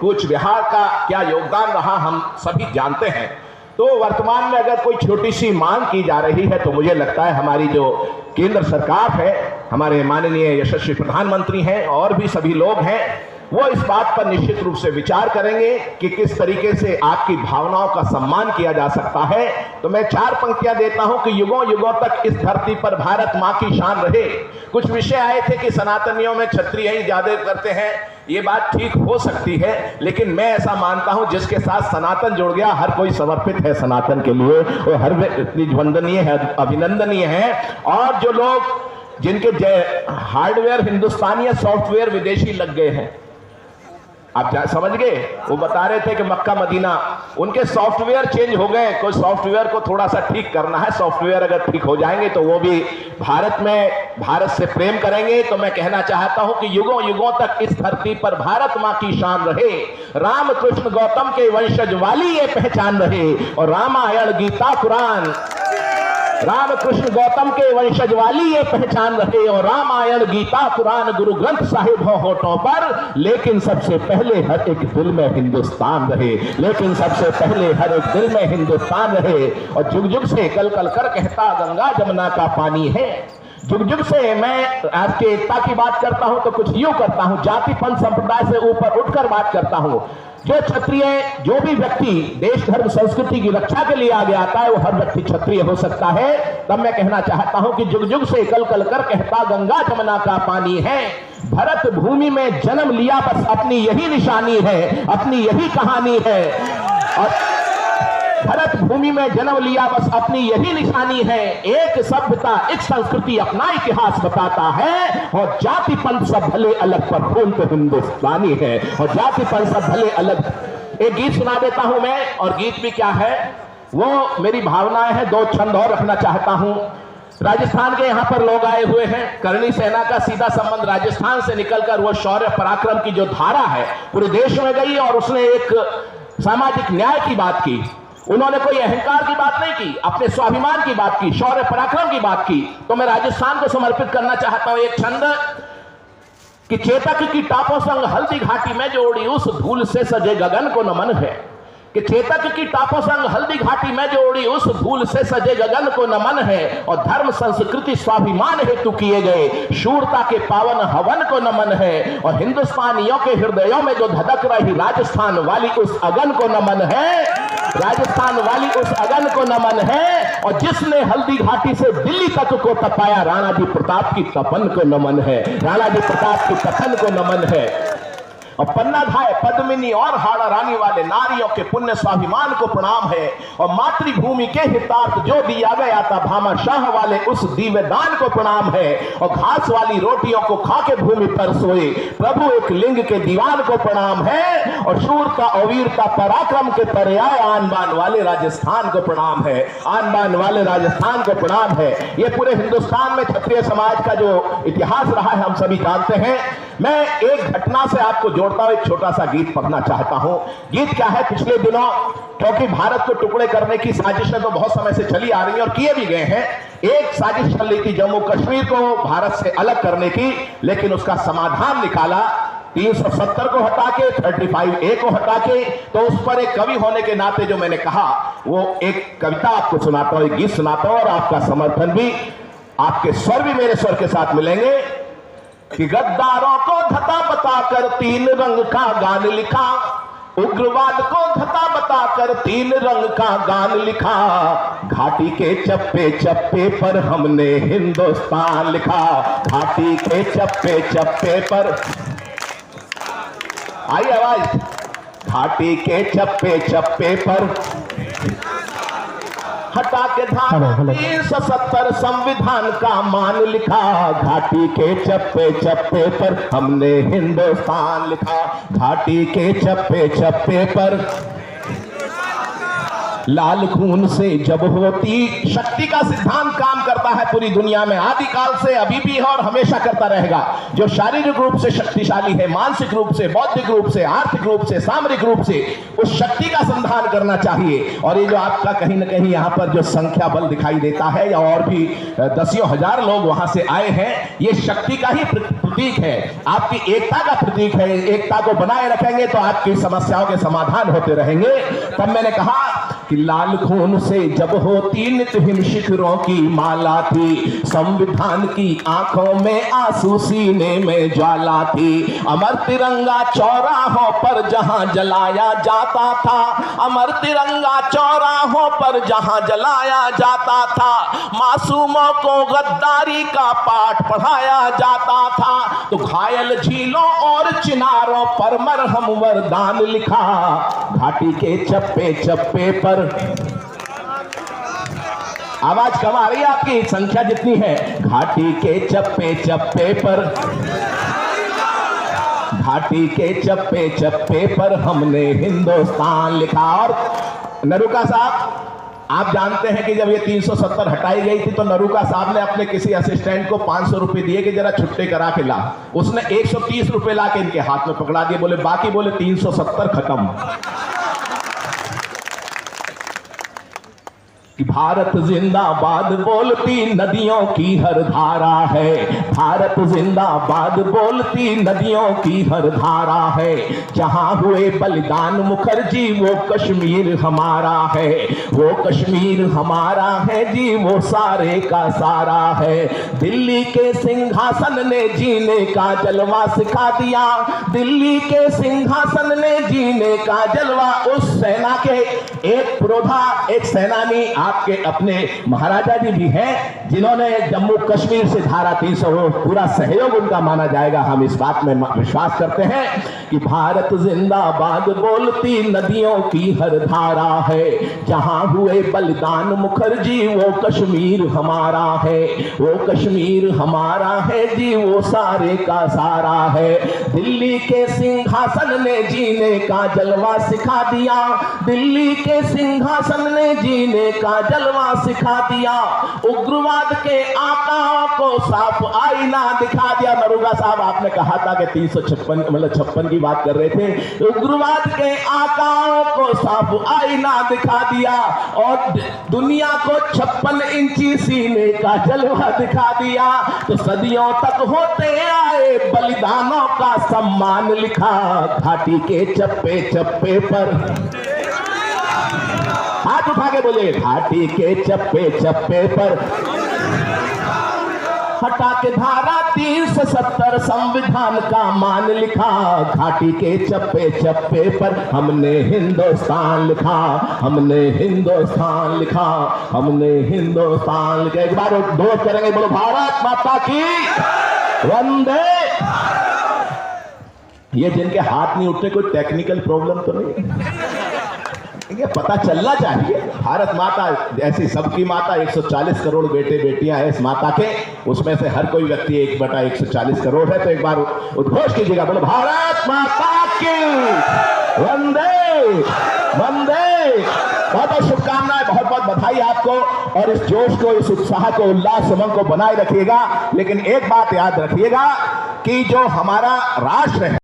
कूच बिहार का क्या योगदान रहा हम सभी जानते हैं। तो वर्तमान में अगर कोई छोटी सी मांग की जा रही है तो मुझे लगता है हमारी जो केंद्र सरकार है, हमारे माननीय यशस्वी प्रधानमंत्री हैं और भी सभी लोग हैं, वो इस बात पर निश्चित रूप से विचार करेंगे कि किस तरीके से आपकी भावनाओं का सम्मान किया जा सकता है। तो मैं 4 पंक्तियां देता हूं कि युगों युगों तक इस धरती पर भारत मां की शान रहे। कुछ विषय आए थे कि सनातनियों में क्षत्रिय ही ज्यादा करते हैं, ये बात ठीक हो सकती है, लेकिन मैं ऐसा मानता हूं जिसके साथ सनातन जुड़ गया हर कोई समर्पित है सनातन के लिए, और हर व्यक्ति वंदनीय है, अभिनंदनीय है। और जो लोग जिनके हार्डवेयर हिंदुस्तानी या सॉफ्टवेयर विदेशी लग गए हैं, आप समझ गए, वो बता रहे थे कि मक्का मदीना उनके सॉफ्टवेयर चेंज हो गए, कोई सॉफ्टवेयर को थोड़ा सा ठीक करना है। सॉफ्टवेयर अगर ठीक हो जाएंगे तो वो भी भारत से प्रेम करेंगे। तो मैं कहना चाहता हूं कि युगों युगों तक इस धरती पर भारत मां की शान रहे, राम कृष्ण गौतम के वंशज वाली ये पहचान रहे, और रामायण गीता कुरान राम कृष्ण गौतम के वंशज वाली ये पहचान रहे, और रामायण गीता कुरान गुरु ग्रंथ साहिब हो होठों पर, लेकिन सबसे पहले हर एक दिल में हिंदुस्तान रहे, लेकिन सबसे पहले हर एक दिल में हिंदुस्तान रहे। और जुग जुग से कल कल कर कहता गंगा जमुना का पानी है। जुग जुग से मैं आपके एकता की बात करता हूं तो कुछ यूं करता हूं, जाति पंथ संप्रदाय से ऊपर उठकर बात करता हूं। जो क्षत्रिय, जो भी व्यक्ति देश धर्म संस्कृति की रक्षा के लिए आगे आता है वो हर व्यक्ति क्षत्रिय हो सकता है। तब मैं कहना चाहता हूं कि जुग जुग से कल कल कर कहता गंगा जमुना का पानी है। भरत भूमि में जन्म लिया बस अपनी यही निशानी है, अपनी यही कहानी है। और भरत भूमि में जन्म लिया बस अपनी यही निशानी है। एक सभ्यता एक संस्कृति अपना इतिहास बताता है, और जाति पंथ सब भले अलग पर खून तो हिंदुस्तानी है, और जाति पंथ सब भले अलग। एक गीत सुना देता हूं मैं, और गीत भी क्या है वो मेरी भावनाएं हैं, 2 छंद और रखना चाहता हूं। राजस्थान के यहाँ पर लोग आए हुए हैं, करणी सेना का सीधा संबंध राजस्थान से निकलकर वो शौर्य पराक्रम की जो धारा है पूरे देश में गई, और उसने एक सामाजिक न्याय की बात की। उन्होंने कोई अहंकार की बात नहीं की, अपने स्वाभिमान की बात की, शौर्य पराक्रम की बात की। तो मैं राजस्थान को समर्पित करना चाहता हूं एक छंद कि चेतक की टापों संग हल्दी घाटी में जोड़ी उस धूल से सजे गगन को नमन है, कि चेतक की टापों संग हल्दी घाटी में जोड़ी उस धूल से सजे गगन को नमन है, और धर्म संस्कृति स्वाभिमान हेतु किए गए शूरता के पावन हवन को नमन है, और हिंदुस्तानियों के हृदयों में जो धधक रही राजस्थान वाली उस अगन को नमन है, राजस्थान वाली उस अगन को नमन है। और जिसने हल्दी घाटी से दिल्ली तक को तपाया राणा जी प्रताप की तपन को नमन है, राणा जी प्रताप की तपन को नमन है। और पन्ना धाय पद्मिनी और हाड़ा रानी वाले नारियों के पुण्य स्वाभिमान को प्रणाम है, और मातृभूमि के हितार्थ जो दिया गया था भामा शाह वाले उस दिव्य दान को प्रणाम है, और घास वाली रोटियों को खा के भूमि पर सोए प्रभु एक लिंग के दीवान को प्रणाम है, और शूरता और वीरता पराक्रम के पर्याय आन बान वाले राजस्थान को प्रणाम है, आन बान वाले राजस्थान को प्रणाम है। ये पूरे हिंदुस्तान में क्षत्रिय समाज का जो इतिहास रहा है हम सभी जानते हैं। मैं एक घटना से आपको जोड़ता हूं, एक छोटा सा गीत पढ़ना चाहता हूं। गीत क्या है, पिछले दिनों क्योंकि भारत को टुकड़े करने की साजिशें तो बहुत समय से चली आ रही हैं और किए भी गए हैं। एक साजिश चल रही थी जम्मू कश्मीर को भारत से अलग करने की, लेकिन उसका समाधान निकाला 370 को हटा के 35A को हटा के। तो उस पर एक कवि होने के नाते जो मैंने कहा वो एक कविता आपको सुनाता हूं, एक गीत सुनाता हूं, और आपका समर्थन भी, आपके स्वर भी मेरे स्वर के साथ मिलेंगे। कि गद्दारों को धता बताकर 3 रंग का गान लिखा, उग्रवाद को धता बताकर 3 रंग का गान लिखा, घाटी के चप्पे चप्पे पर हमने हिंदुस्तान लिखा, घाटी के चप्पे चप्पे पर, आई आवाज, घाटी के चप्पे चप्पे पर हटा के धारा 370 संविधान का मान लिखा, घाटी के चप्पे चप्पे पर हमने हिंदुस्तान लिखा, घाटी के चप्पे चप्पे पर लाल खून से जब होती। शक्ति का सिद्धांत काम करता है पूरी दुनिया में, आदिकाल से, अभी भी है और हमेशा करता रहेगा। जो शारीरिक रूप से शक्तिशाली है, मानसिक रूप से, बौद्धिक रूप से, आर्थिक रूप से, सामरिक रूप से, उस शक्ति का संधान करना चाहिए। और ये जो आपका कहीं ना कहीं यहाँ पर जो संख्या बल दिखाई देता है, या और भी 10,000 लोग वहां से आए हैं, ये शक्ति का ही प्रतीक है, आपकी एकता का प्रतीक है। एकता को बनाए रखेंगे तो आपकी समस्याओं के समाधान होते रहेंगे। तब मैंने कहा कि लाल खून से जब होती नित हिम शिखरों की माला थी, संविधान की आंखों में आंसू सीने में ज्वाला थी। अमर तिरंगा चौराहों पर जहां जलाया जाता था, अमर तिरंगा चौराहों पर जहां जलाया जाता था, मासूमों को गद्दारी का पाठ पढ़ाया जाता था। तो घायल झीलों और चिनारों पर मरहम वरदान लिखा, घाटी के चप्पे चप्पे पर। आवाज कम आ रही है आपकी, संख्या जितनी है। घाटी के चप्पे चप्पे पर, घाटी के चप्पे चप्पे पर हमने हिंदुस्तान लिखा। और नरूका साहब, आप जानते हैं कि जब ये 370 हटाई गई थी तो नरूका साहब ने अपने किसी असिस्टेंट को 500 रुपए दिए कि जरा छुट्टी करा के ला। उसने 130 रुपए ला के इनके हाथ में पकड़ा दिए, बोले बाकी बोले 370 खत्म। भारत जिंदाबाद बोलती नदियों की हर धारा है, भारत जिंदाबाद बोलती नदियों की हर धारा है। जहां हुए बलिदान मुखर्जी वो कश्मीर हमारा है, वो कश्मीर हमारा है जी, वो सारे का सारा है। दिल्ली के सिंहासन ने जीने का जलवा सिखा दिया, दिल्ली के सिंहासन ने जीने का जलवा। उस सेना के एक पुरोधा, एक सेनानी आपके अपने महाराजा जी भी हैं, जिन्होंने जम्मू कश्मीर से धारा 300 पूरा सहयोग उनका माना जाएगा। हम इस बात में विश्वास करते हैं कि भारत जिंदाबाद बोलती नदियों की हर धारा है। जहां हुए बलिदान मुखर्जी वो कश्मीर हमारा है, वो कश्मीर हमारा है जी, वो सारे का सारा है। दिल्ली के सिंहासन ने जीने का जलवा सिखा दिया, दिल्ली के सिंहासन ने जीने का जलवा सिखा दिया। उग्रवाद के आकाओं को साफ आईना दिखा दिया। नरूगा साहब, आपने कहा था कि 356 मतलब 56 की बात कर रहे थे। उग्रवाद के आकाओं को साफ आईना दिखा दिया और दुनिया को 56 इंची सीने का जलवा दिखा दिया। तो सदियों तक होते आए बलिदानों का सम्मान लिखा, घाटी के चप्पे चप्पे पर। हाथ उठा के बोले, घाटी के चप्पे चप्पे पर हटा के धारा 370 संविधान का मान लिखा, घाटी के चप्पे चप्पे पर हमने हिंदुस्तान लिखा, हमने हिंदुस्तान लिखा, हमने हिंदुस्तान लिखा। एक बार दो करेंगे, बोलो भारत माता की वंदे। ये जिनके हाथ नहीं उठते कोई टेक्निकल प्रॉब्लम तो नहीं, ये पता चलना चाहिए। भारत माता ऐसी सबकी माता, 140 करोड़ बेटे बेटियां हैं इस माता के, उसमें से हर कोई व्यक्ति 1/140 करोड़ है। तो एक बार उद्घोष कीजिएगा, बोलो भारत माता की वंदे वंदे। बहुत बहुत शुभकामनाएं, बहुत बहुत बधाई आपको, और इस जोश को, इस उत्साह को, उल्लास उमंग को बनाए रखिएगा। लेकिन एक बात याद रखिएगा कि जो हमारा राष्ट्र है